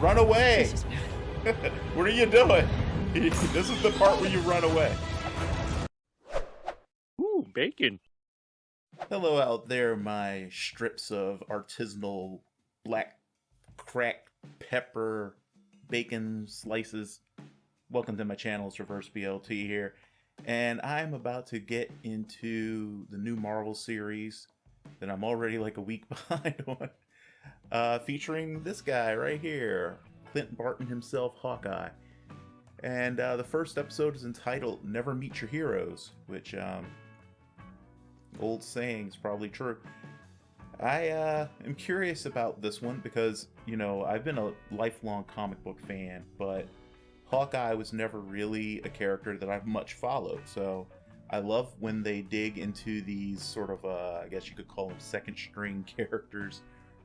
Run away! This is bad. What are you doing? This is the part where you run away. Ooh, bacon. Hello out there, my strips of artisanal black cracked pepper bacon slices. Welcome to my channel. It's Reverse BLT here. And I'm about to get into the new Marvel series that I'm already like a week behind on. Featuring this guy right here, Clint Barton himself, Hawkeye. And the first episode is entitled Never Meet Your Heroes, which old saying is probably true. I am curious about this one because, you know, I've been a lifelong comic book fan, but Hawkeye was never really a character that I've much followed. So I love when they dig into these sort of, I guess you could call them second string characters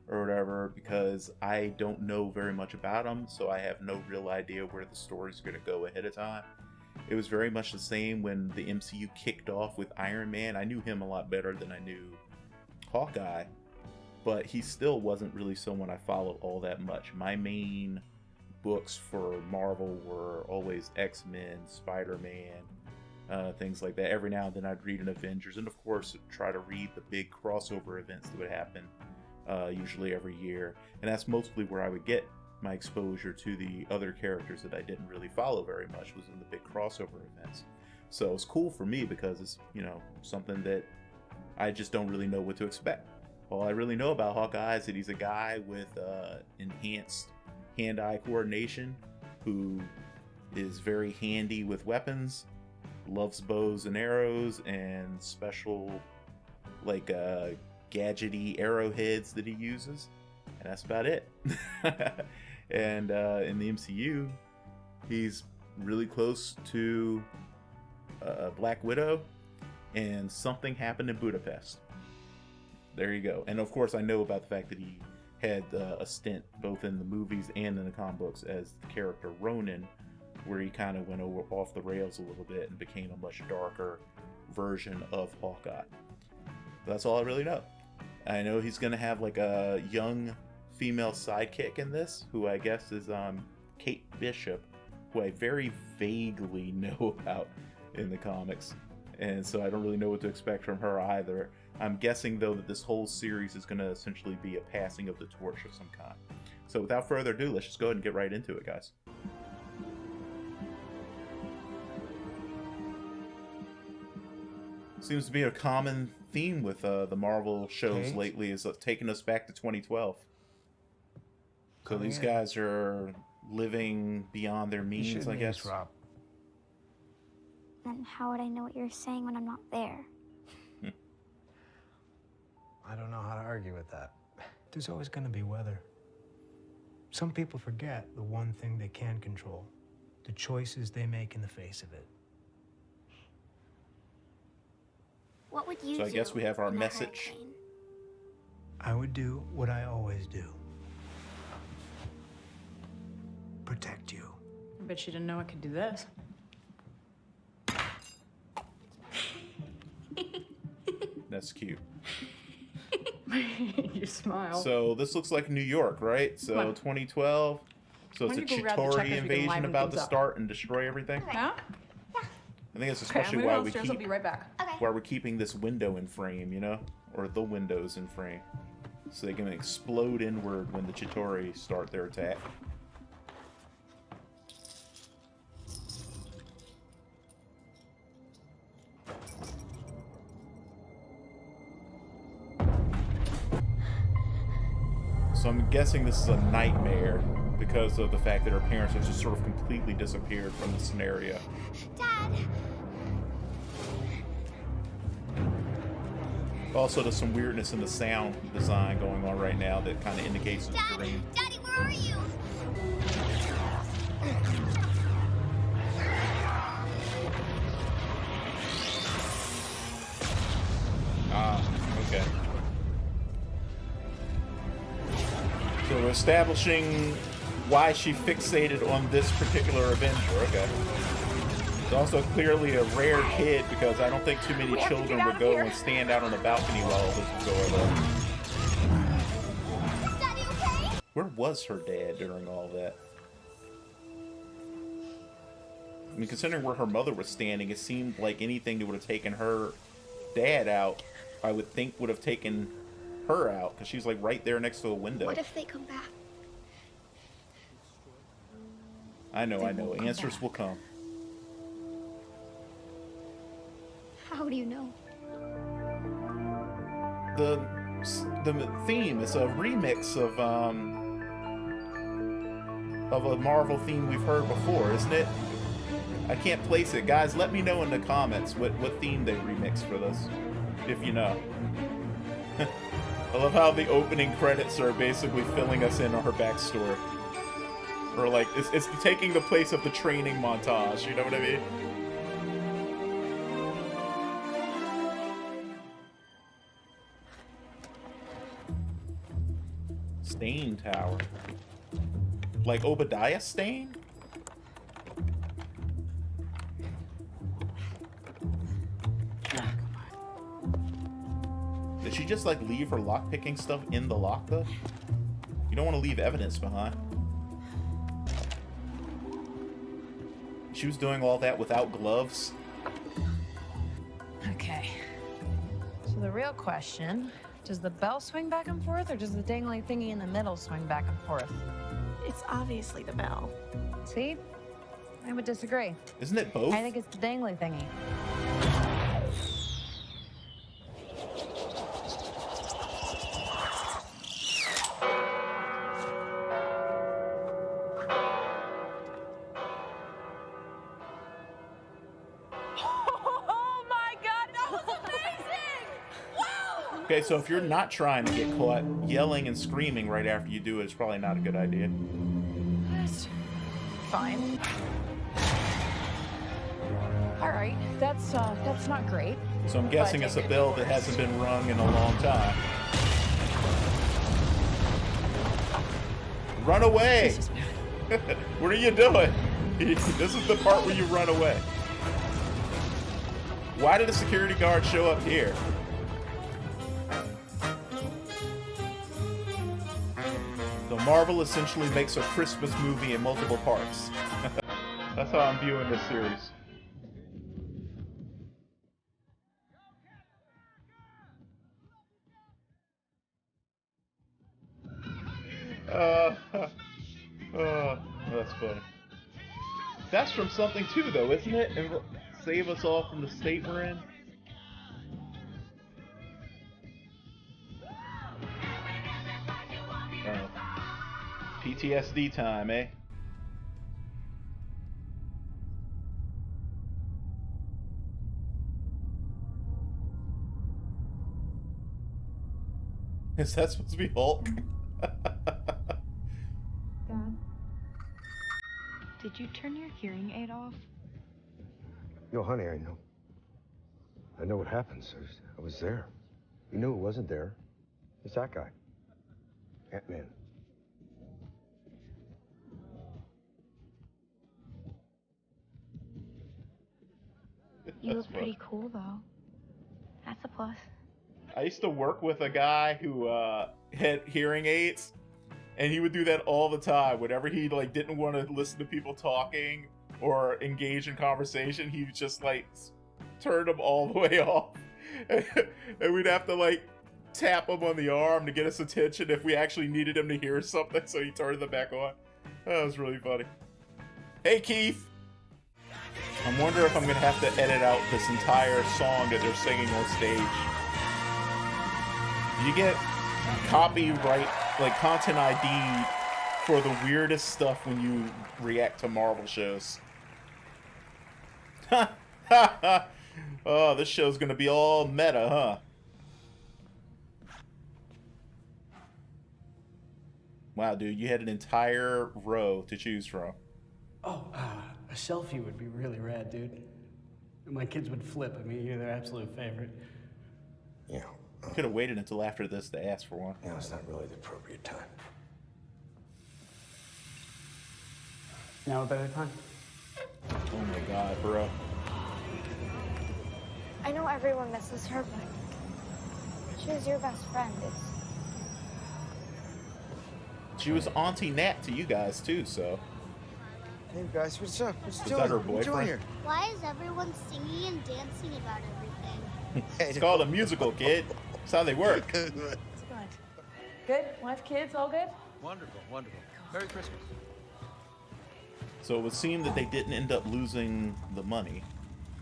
or whatever, because I don't know very much about them, so I have no real idea where the story's going to go ahead of time. It was very much the same when the MCU kicked off with Iron Man. I knew him a lot better than I knew Hawkeye, but he still wasn't really someone I followed all that much. My main books for Marvel were always X-Men, Spider-Man, things like that. Every now and then I'd read an Avengers, and of course try to read the big crossover events that would happen usually every year. And that's mostly where I would get my exposure to the other characters that I didn't really follow very much, was in the big crossover events. So it's cool for me because it's, you know, something that I just don't really know what to expect. All I really know about Hawkeye is that he's a guy with enhanced hand-eye coordination who is very handy with weapons, loves bows and arrows, and special like gadgety arrowheads that he uses, and that's about it. And in the MCU, he's really close to Black Widow, and something happened in Budapest. There you go. And of course I know about the fact that he had a stint both in the movies and in the comic books as the character Ronin, where he kind of went off the rails a little bit and became a much darker version of Hawkeye. That's all I really know. I know he's gonna have like a young female sidekick in this, who I guess is Kate Bishop, who I very vaguely know about in the comics, and so I don't really know what to expect from her either. I'm guessing though that this whole series is going to essentially be a passing of the torch of some kind. So without further ado, let's just go ahead and get right into it, guys. Seems to be a common theme with the Marvel shows lately, is taking us back to 2012. So these guys are living beyond their means, I guess. Then how would I know what you're saying when I'm not there? I don't know how to argue with that. There's always going to be weather. Some people forget the one thing they can control, the choices they make in the face of it. What would you do? So I guess we have our in a message. hurricane? I would do what I always do. Protect you. I bet you didn't know I could do this. That's cute. You smile. So this looks like New York, right? So 2012. So it's a Chitauri invasion about to start and destroy everything. Huh? I think that's Okay, I'm especially gonna why go we upstairs. I'll be keep right back. Okay. why we're keeping this window in frame, you know, or the windows in frame, so they can explode inward when the Chitauri start their attack. So I'm guessing this is a nightmare because of the fact that her parents have just sort of completely disappeared from the scenario. Dad! Also, there's some weirdness in the sound design going on right now that kind of indicates the Dad! terrain. Daddy, where are you? Ah, okay. So we're establishing why she fixated on this particular Avenger. Okay. It's also clearly a rare kid, because I don't think too many children would go and stand out on the balcony while all this is going on. Daddy, okay? Where was her dad during all that? I mean, considering where her mother was standing, it seemed like anything that would have taken her dad out, I would think would have taken her out, because she's like right there next to a window. What if they come back? I know. Answers will come. How do you know? The theme is a remix of a Marvel theme we've heard before, isn't it? I can't place it. Guys, let me know in the comments what theme they remixed for this, if you know. I love how the opening credits are basically filling us in on her backstory. Or like, it's taking the place of the training montage, you know what I mean? Stain Tower. Like Obadiah Stane? Did she just like leave her lockpicking stuff in the lock though? You don't want to leave evidence behind. She was doing all that without gloves. Okay. So the real question, does the bell swing back and forth, or does the dangly thingy in the middle swing back and forth? It's obviously the bell. See? I would disagree. Isn't it both? I think it's the dangly thingy. Okay, so if you're not trying to get caught yelling and screaming right after you do it, it's probably not a good idea. That's fine. All right, that's not great. So I'm guessing it's a bell that hasn't been rung in a long time. Run away! What are you doing? This is the part where you run away. Why did a security guard show up here? So Marvel essentially makes a Christmas movie in multiple parts. That's how I'm viewing this series. That's funny. That's from something too, though, isn't it? And save us all from the state we're in. PTSD time, eh? Is that supposed to be Hulk? Dad, did you turn your hearing aid off? No, honey, I know. I know what happens. I was there. You knew it wasn't there. It's that guy. Ant-Man. You look pretty cool, though. That's a plus. I used to work with a guy who had hearing aids, and he would do that all the time. Whenever he like didn't want to listen to people talking or engage in conversation, he would just like turn them all the way off, and we'd have to like tap him on the arm to get his attention if we actually needed him to hear something. So he turned them back on. That was really funny. Hey, Keith. I'm wondering if I'm gonna have to edit out this entire song that they're singing on stage. You get copyright, like content ID for the weirdest stuff when you react to Marvel shows. Oh, this show's gonna be all meta, huh? Wow, dude, you had an entire row to choose from. Oh, a selfie would be really rad, dude. My kids would flip. I mean, you're their absolute favorite. Yeah. Could have waited until after this to ask for one. Now it's not really the appropriate time. Now a better time? Oh my god, bro. I know everyone misses her, but she was your best friend. She was Auntie Nat to you guys too, so. Hey guys, what's up? What's Is doing? that her What you doing boyfriend? here? Why is everyone singing and dancing about everything? It's called a musical, kid. That's how they work. It's good. Good? Wife, kids, all good? Wonderful, wonderful. Merry Christmas. So it would seem that they didn't end up losing the money.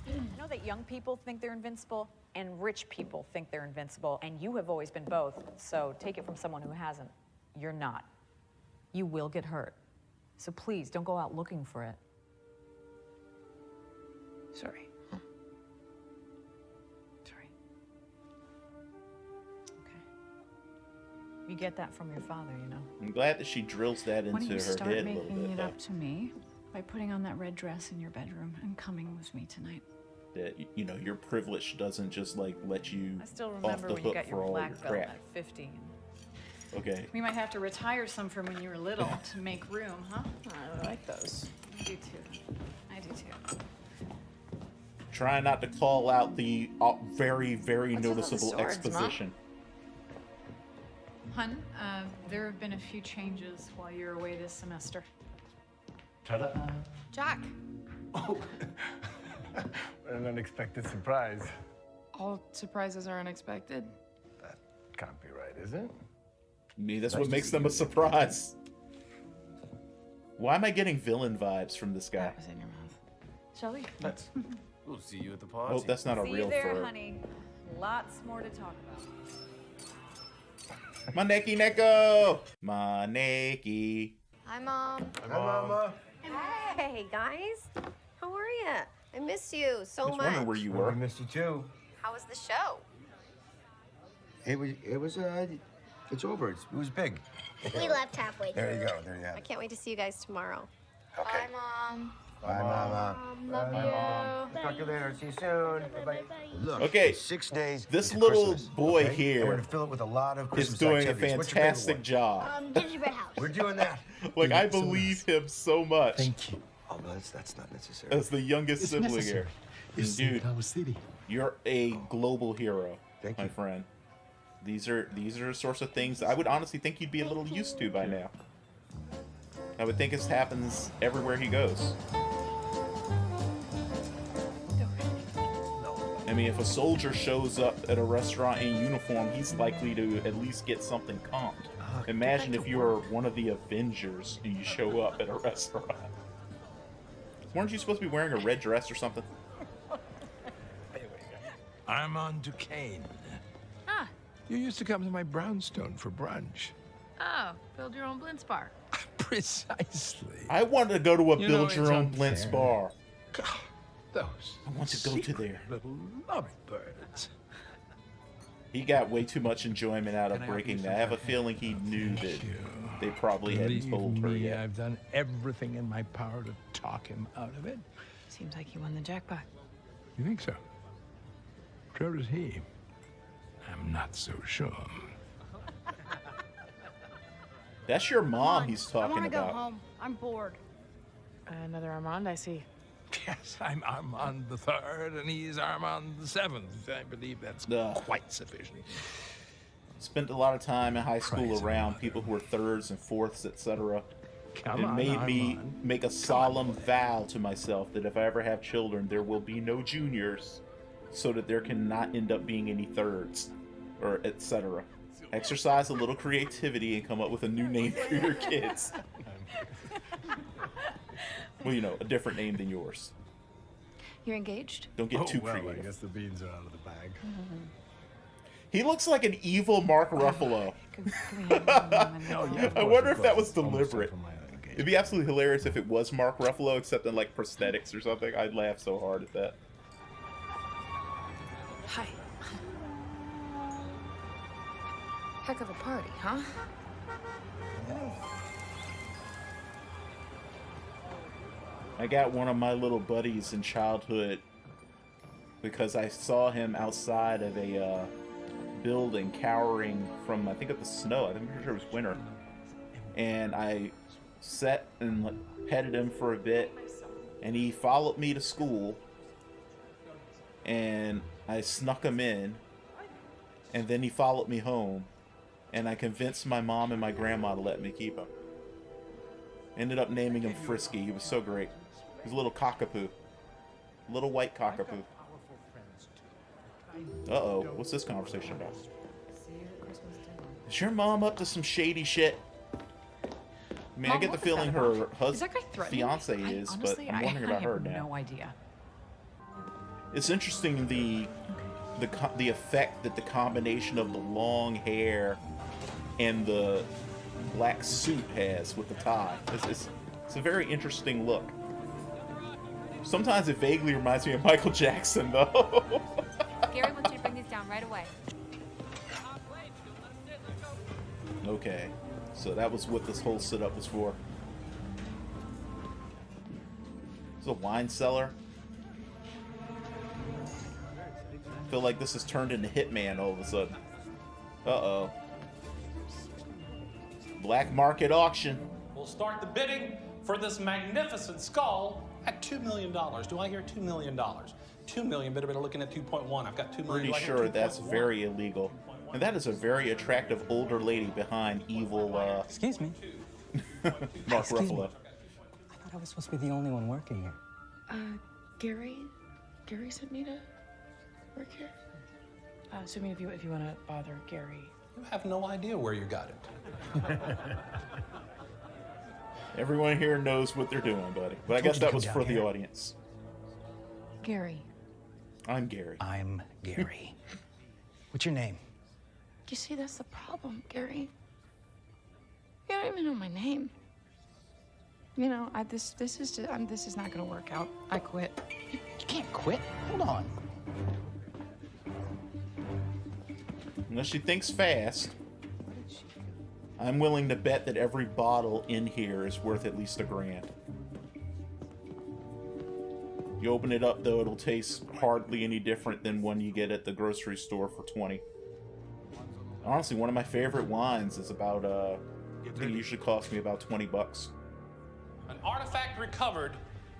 I know that young people think they're invincible and rich people think they're invincible, and you have always been both, so take it from someone who hasn't. You're not. You will get hurt. So please, don't go out looking for it. Sorry. You get that from your father, you know. I'm glad that she drills that Why don't into you her start head a little making bit. it though. up to me by putting on that red dress in your bedroom and coming with me tonight? That you know your privilege doesn't just like let you I still off remember the when you hook got for your all black your belt crap. at 50. Okay. We might have to retire some from when you were little to make room, huh? I like those. I do too. I do too. Try not to call out the very, very What's with all the noticeable swords, exposition. Hun, there have been a few changes while you're away this semester. Ta-da. Jack, Oh, an unexpected surprise. All surprises are unexpected. That can't be right, is it? I mean, that's Nice what to makes see them you a surprise. Why am I getting villain vibes from this guy? That was in your mouth. Shelly. Let's. We'll see you at the party. Oh, that's not a See you real there, fur. honey. Lots more to talk about. Maneki Neko! Maneki. Hi, Mom. Hi, Mama. Hey, guys. How are you? I miss you so I was much. wondering where you We were. missed you too. How was the show? It's over. It was big. We left halfway through. There you go. There you have I it. can't wait to see you guys tomorrow. Okay. Bye, Mom. Bye, Mama. Love Bye, you. Mom. Talk to you later. See you soon. Bye-bye. Look, Okay, 6 days. this to little Christmas, boy okay? here And we're gonna fill it with a lot of Is Christmas doing a activities. What's your favorite fantastic one? job. Gingerbread house. We're doing that. Like, I so believe him so much Thank you. Oh, no, that's not necessary. as the youngest It's sibling necessary. here. You saved Dude, our city. you're a global hero, Thank my you. friend. These are the sorts of things I would honestly think you'd be a little used to by now. I would think this happens everywhere he goes. I mean, if a soldier shows up at a restaurant in uniform, he's likely to at least get something comped. Imagine if you were one of the Avengers and you show up at a restaurant. Weren't you supposed to be wearing a red dress or something? Armand Duquesne. Ah. You used to come to my brownstone for brunch. Oh, build your own Blintz bar. Precisely. I wanted to go to a You know, build your it's own unfair. Blintz bar. Those I want to go to there. little lovebirds. He got way too much enjoyment out of Can I help breaking you that. I have a sometime? feeling he knew that Thank you. they probably hadn't Believe told her me, yet. I've done everything in my power to talk him out of it. Seems like you won the jackpot. You think so? Sure is he. I'm not so sure. That's your mom he's I talking want to go about. home. I'm bored. Another Armand, I see. Yes, I'm Armand the Third, and he's Armand the Seventh. I believe that's Ugh. quite sufficient. Spent a lot of time in high school Praise around God. people who were thirds and fourths, etc. Come It on, made me Armand. make a solemn vow to myself that if I ever have children, there will be no juniors, so that there cannot end up being any thirds, or etc. Exercise a little creativity and come up with a new name for your kids. Well, you know, a different name than yours. You're engaged? Don't get too well, creative. I guess the beans are out of the bag. He looks like an evil Mark Ruffalo. Yeah, I of wonder if course, that was it's almost time deliberate. for my engagement. It'd be absolutely hilarious if it was Mark Ruffalo, except in like prosthetics or something. I'd laugh so hard at that. Hi. Heck of a party, huh? I got one of my little buddies in childhood because I saw him outside of a building cowering from, I think, of the snow. I'm pretty sure it was winter. And I sat and petted him for a bit, and he followed me to school, and I snuck him in, and then he followed me home, and I convinced my mom and my grandma to let me keep him. Ended up naming him Frisky. He was so great. He was a little cockapoo. Little white cockapoo. Uh-oh. What's this conversation about? Is your mom up to some shady shit? I mean, Mom, I get the what was feeling that her about? Is that guy threatening? fiance is, Honestly, but I'm wondering about her now. I have no idea. It's interesting the effect that the combination of the long hair and the black suit has with the tie. It's a very interesting look. Sometimes it vaguely reminds me of Michael Jackson, though. Gary wants you to bring these down right away. Okay, so that was what this whole setup was for. It's a wine cellar. I feel like this has turned into Hitman all of a sudden. Uh-oh. Black market auction. We'll start the bidding for this magnificent skull at $2 million. Do I hear $2 million? $2 million, better looking at 2.1. I've got $2 million. Pretty sure that's very illegal. And that is a very attractive older lady behind evil, Excuse me. Mark Excuse me. Ruffalo. I thought I was supposed to be the only one working here. Gary sent me to work here. Assuming if you want to bother Gary. You have no idea where you got it. Everyone here knows what they're doing, buddy. But I guess that was for the audience. Gary. I'm Gary. I'm Gary. What's your name? You see, that's the problem, Gary. You don't even know my name. You know, this is not gonna work out. I quit. You can't quit. Hold on. Unless she thinks fast, I'm willing to bet that every bottle in here is worth at least $1,000. You open it up, though, it'll taste hardly any different than one you get at the grocery store for $20. Honestly, one of my favorite wines is about, I think it usually costs me about $20. An artifact recovered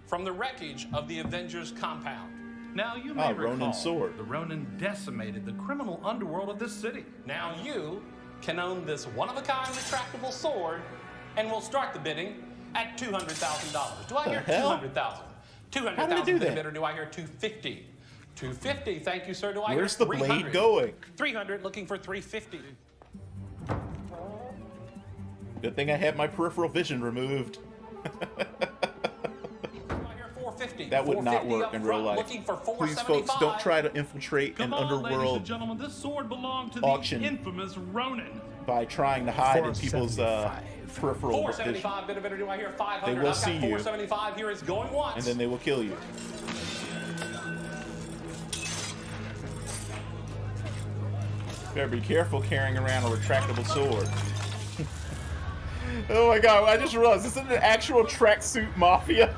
from the wreckage of the Avengers compound. Now, you may recall, Ronin sword. the Ronin decimated the criminal underworld of this city. Now you can own this one-of-a-kind retractable sword, and we'll start the bidding at $200,000. Do I hear $200,000? How did it do that? Bidder, do I hear $250,000? $250,000, thank you, sir. Do I Where's hear the $300,000? blade going? $300,000, looking for $350,000. Good thing I had my peripheral vision removed. That would not work in real life. Please, folks, don't try to infiltrate an underworld and gentlemen, this sword belonged to auction the infamous Ronin. by trying to hide in people's peripheral vision. $475,000, bidder, do I hear $500,000? They will I've see got you. $475,000 here, it's going once. And then they will kill you. Better be careful carrying around a retractable sword. Oh my god, I just realized this is an actual tracksuit mafia.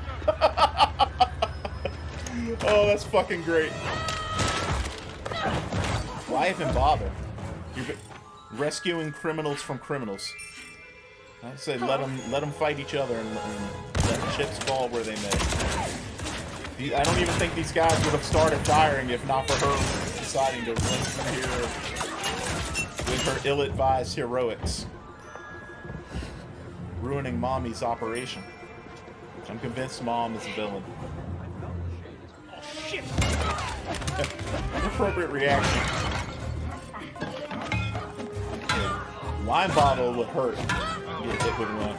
Oh, that's fucking great. Why even bother? You're rescuing criminals from criminals. I say let them fight each other and let the chips fall where they may. I don't even think these guys would have started firing if not for her deciding to run through here with her ill-advised heroics. Ruining Mommy's operation. I'm convinced Mom is a villain. Shit! Inappropriate reaction. Wine bottle would hurt. Get hit with one.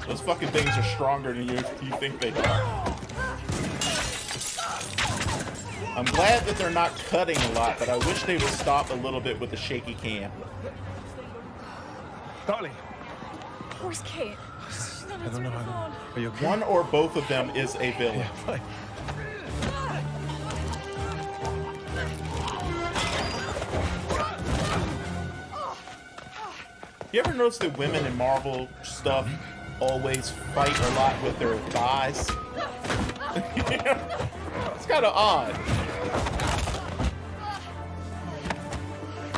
Those fucking things are stronger than you think they are. I'm glad that they're not cutting a lot, but I wish they would stop a little bit with the shaky cam. Darling. Where's Kate? She's not answering the phone. Are you okay? One or both of them is a villain. Yeah, fine. You ever notice that women in Marvel stuff always fight a lot with their thighs? It's kind of odd.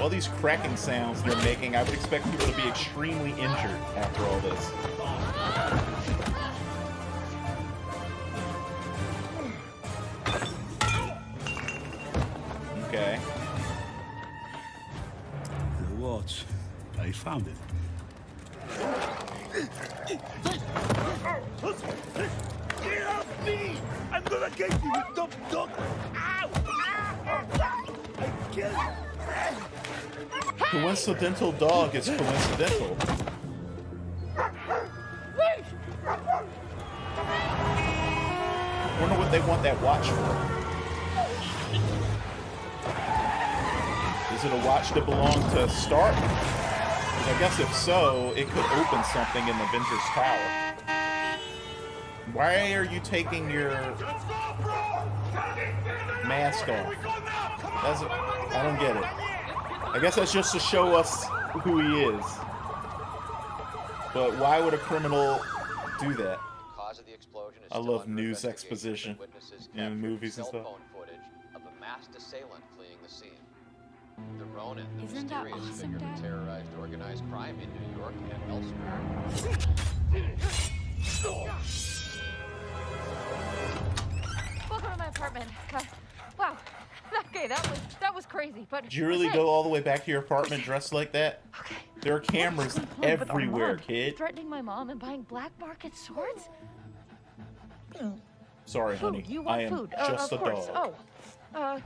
All these cracking sounds they're making, I would expect people to be extremely injured after all this. Okay. The watch. I found it. Get off me! I'm gonna get you, you dumb dog! Ow! I killed you! Coincidental dog is coincidental. Wait! Wonder what they want that watch for. Is it a watch that belonged to Stark? I guess if so, it could open something in the Avengers Tower. Why are you taking your mask off? I don't get it. I guess that's just to show us who he is. But why would a criminal do that? I love news exposition in movies and stuff. Of a masked assailant fleeing the scene. The Ronin, the Isn't that mysterious awesome, figure Dad? who terrorized organized crime in New York and elsewhere. Welcome to my apartment. Wow. Okay, that was crazy, but Did you really go all the way back to your apartment dressed like that? Okay. There are cameras everywhere, Armand kid. threatening my mom and buying black market swords? Sorry, Food. honey. You want I am food? just a Of course. dog.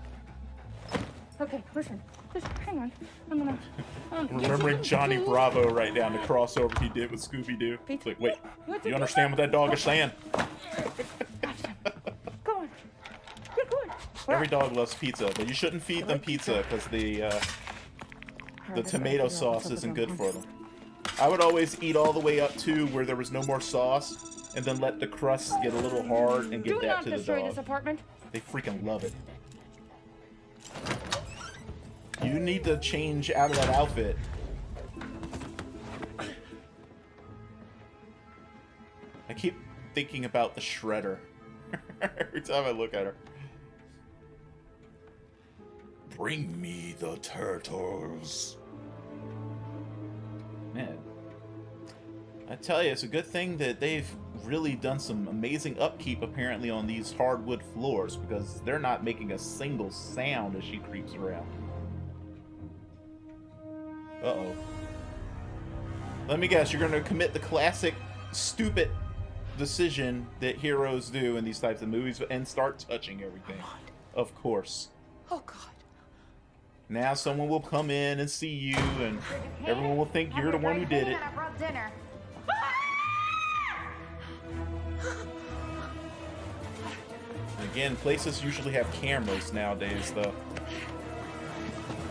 Okay, listen. Just hang on. I'm gonna. Remembering Johnny Bravo right down the crossover he did with Scooby-Doo. It's like, wait, you understand what that dog is saying? Go on. Get going. Every dog loves pizza, but you shouldn't feed them pizza because the tomato sauce isn't good for them. I would always eat all the way up to where there was no more sauce, and then let the crust get a little hard and get Do that not to the destroy dog. this apartment. They freaking love it. You need to change out of that outfit. I keep thinking about the Shredder every time I look at her. Bring me the turtles. Man, I tell you, it's a good thing that they've really done some amazing upkeep apparently on these hardwood floors, because they're not making a single sound as she creeps around. Uh-oh. Let me guess, you're going to commit the classic stupid decision that heroes do in these types of movies and start touching everything. Of course. Oh, God. Now someone will come in and see you, and everyone will think you're the one who did it. I brought dinner. Again, places usually have cameras nowadays, though.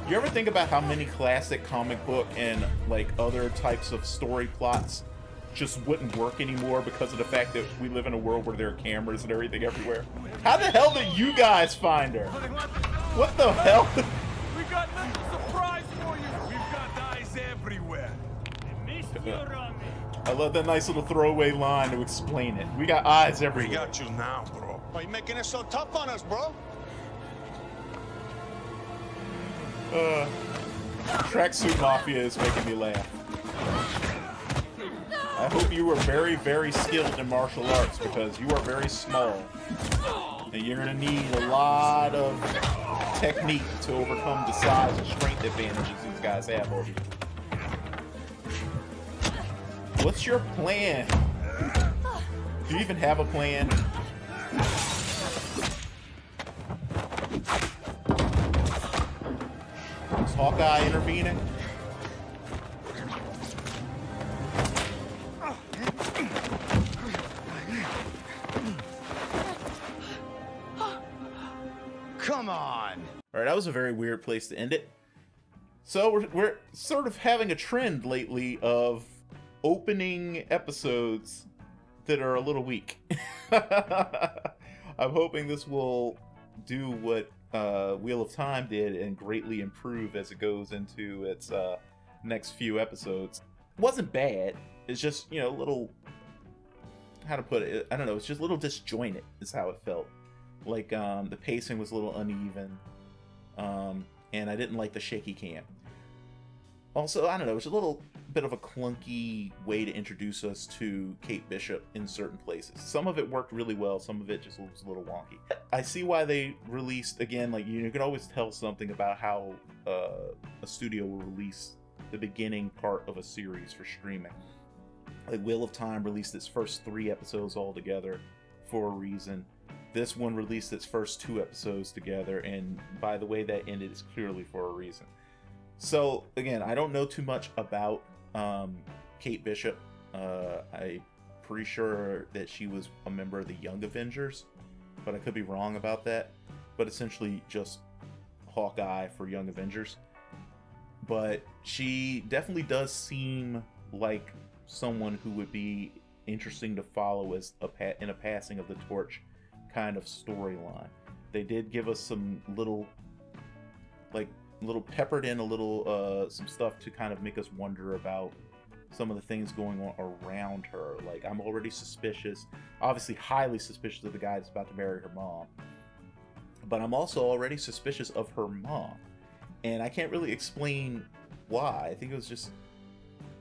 You ever think about how many classic comic book and like other types of story plots just wouldn't work anymore because of the fact that we live in a world where there are cameras and everything everywhere? How the hell did you guys find her? What the hell? We got a little surprise for you. We've got eyes everywhere. I love that nice little throwaway line to explain it. We got eyes everywhere. We got you now, bro. Why are you making it so tough on us, bro? Tracksuit Mafia is making me laugh. I hope you were very, very skilled in martial arts, because you are very small. And you're going to need a lot of technique to overcome the size and strength advantages these guys have over you. What's your plan? Do you even have a plan? Is Hawkeye intervening? Come on. Alright, that was a very weird place to end it. So we're sort of having a trend lately of opening episodes that are a little weak. I'm hoping this will do what Wheel of Time did and greatly improve as it goes into its next few episodes. It wasn't bad. It's just, you know, a little, how to put it, I don't know, it's just a little disjointed is how it felt. Like the pacing was a little uneven, and I didn't like the shaky cam. Also, I don't know, it's a little bit of a clunky way to introduce us to Kate Bishop in certain places. Some of it worked really well, some of it just was a little wonky. I see why they released, again, like, you can always tell something about how a studio will release the beginning part of a series for streaming. Like Wheel of Time released its first 3 episodes all together for a reason. This one released its first 2 episodes together, and by the way that ended, it's clearly for a reason. So again, I don't know too much about Kate Bishop. I'm pretty sure that she was a member of the Young Avengers, but I could be wrong about that. But essentially just Hawkeye for Young Avengers. But she definitely does seem like someone who would be interesting to follow as in a passing of the torch kind of storyline. They did give us some little peppered in a little some stuff to kind of make us wonder about some of the things going on around her. Like, I'm already suspicious, obviously highly suspicious of the guy that's about to marry her mom, but I'm also already suspicious of her mom, and I can't really explain why. I think it was just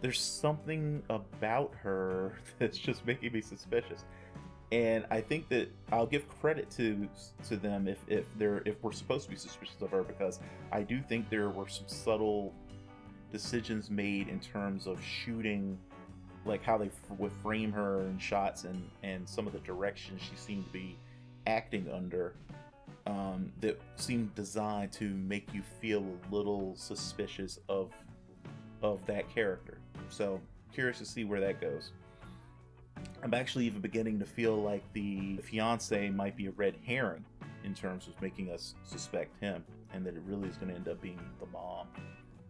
there's something about her that's just making me suspicious. And I think that I'll give credit to them if we're supposed to be suspicious of her, because I do think there were some subtle decisions made in terms of shooting, like how they would frame her in shots and some of the directions she seemed to be acting under, that seemed designed to make you feel a little suspicious of that character. So curious to see where that goes. I'm actually even beginning to feel like the fiance might be a red herring in terms of making us suspect him, and that it really is going to end up being the mom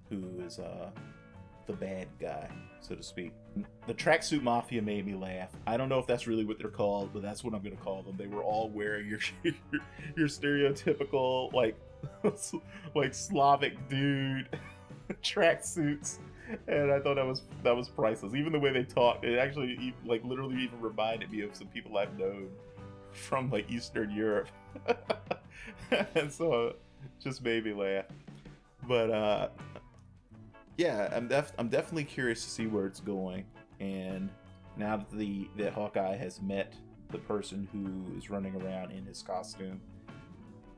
who is the bad guy, so to speak. The Tracksuit Mafia made me laugh. I don't know if that's really what they're called, but that's what I'm going to call them. They were all wearing your stereotypical like Slavic dude tracksuits. And I thought that was priceless. Even the way they talked, it actually like literally even reminded me of some people I've known from like Eastern Europe. And so it just made me laugh. But yeah, I'm definitely curious to see where it's going. And now that Hawkeye has met the person who is running around in his costume,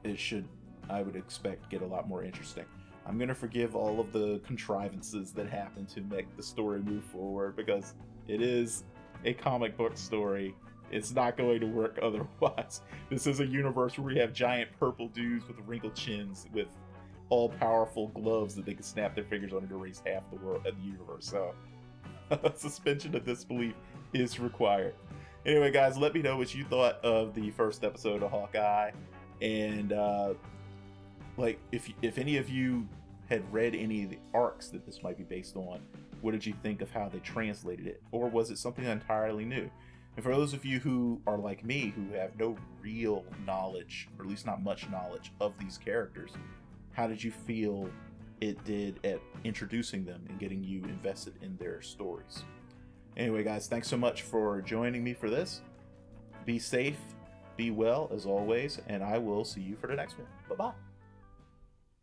it should, I would expect, get a lot more interesting. I'm going to forgive all of the contrivances that happen to make the story move forward, because it is a comic book story. It's not going to work otherwise. This is a universe where we have giant purple dudes with wrinkled chins with all-powerful gloves that they can snap their fingers on and erase half the world of the universe. So suspension of disbelief is required. Anyway, guys, let me know what you thought of the first episode of Hawkeye, and like if any of you had read any of the arcs that this might be based on, what did you think of how they translated it, or was it something entirely new? And for those of you who are like me, who have no real knowledge, or at least not much knowledge, of these characters, how did you feel it did at introducing them and getting you invested in their stories? Anyway, guys, thanks so much for joining me for this. Be safe, be well as always, and I will see you for the next one. Bye-bye.